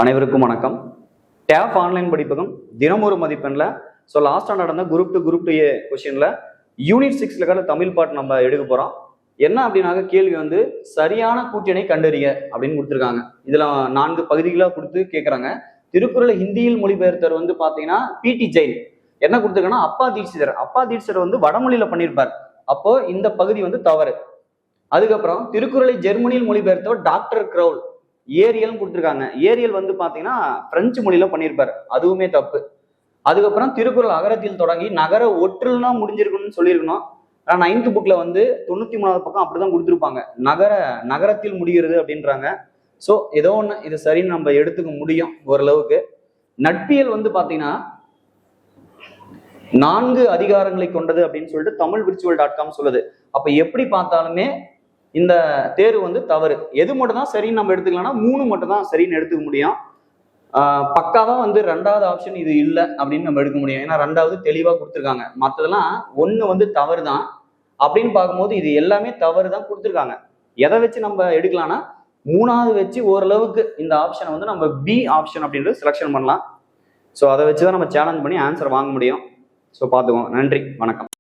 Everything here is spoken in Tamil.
அனைவருக்கும் வணக்கம். டேப் ஆன்லைன் படிப்பகம் தினமொரு மதிப்பெண்ல லாஸ்டா நடந்த குரூப் 2 கொஸ்டின்ல யூனிட் 6 தமிழ் பாட்டு நம்ம எடுக்க போறோம். என்ன அப்படின்னாக்க கேள்வி வந்து சரியான கூட்டினை கண்டறிய அப்படின்னு கொடுத்துருக்காங்க. இதுல 4 பகுதிகளா கொடுத்து கேட்கறாங்க. திருக்குறளை ஹிந்தியில் மொழிபெயர்த்தவர் வந்து பாத்தீங்கன்னா பிடி ஜெயின். என்ன கொடுத்துருக்காங்கன்னா அப்பா தீட்சிதர் வந்து வடமொழியில பண்ணியிருப்பார். அப்போ இந்த பகுதி வந்து தவறு. அதுக்கப்புறம் திருக்குறளை ஜெர்மனியில் மொழிபெயர்த்தவர் டாக்டர் கிரவுல். ஏரியல் கொடுத்துருக்காங்க. ஏரியல் வந்து பாத்தீங்கன்னா பிரெஞ்சு மொழியில பண்ணியிருப்பாரு, அதுவுமே தப்பு. அதுக்கப்புறம் திருக்குறள் அகரத்தில் தொடங்கி நகர ஒற்றுனா முடிஞ்சிருக்கணும்னு சொல்லியிருக்கணும். ஆனா 9th புக்ல வந்து 93வது பக்கம் அப்படிதான் கொடுத்துருப்பாங்க, நகரத்தில் முடிகிறது அப்படின்றாங்க. சோ ஏதோ ஒண்ணு இது சரின்னு நம்ம எடுத்துக்க முடியும் ஓரளவுக்கு. நட்பியல் வந்து பாத்தீங்கன்னா 4 அதிகாரங்களை கொண்டது அப்படின்னு சொல்லிட்டு tamilvirtual.com சொல்லுது. அப்ப எப்படி பார்த்தாலுமே இந்த தேர்வு வந்து தவறு. எது மட்டும் தான் சரின்னு நம்ம எடுத்துக்கலாம்னா 3 மட்டும் தான் சரின்னு எடுத்துக்க முடியும். பக்காவா வந்து 2வது ஆப்ஷன் இது இல்லை அப்படின்னு நம்ம எடுக்க முடியும். ஏன்னா 2வது தெளிவா கொடுத்துருக்காங்க. மற்றதெல்லாம் 1 வந்து தவறு தான் அப்படின்னு பார்க்கும்போது இது எல்லாமே தவறு தான் கொடுத்துருக்காங்க. எதை வச்சு நம்ம எடுக்கலாம்னா 3வது வச்சு ஓரளவுக்கு இந்த ஆப்ஷனை வந்து நம்ம பி ஆப்ஷன் அப்படின்றது செலக்ஷன் பண்ணலாம். ஸோ அதை வச்சுதான் நம்ம சேலஞ்ச் பண்ணி ஆன்சர் வாங்க முடியும். ஸோ பார்த்துக்கோங்க. நன்றி, வணக்கம்.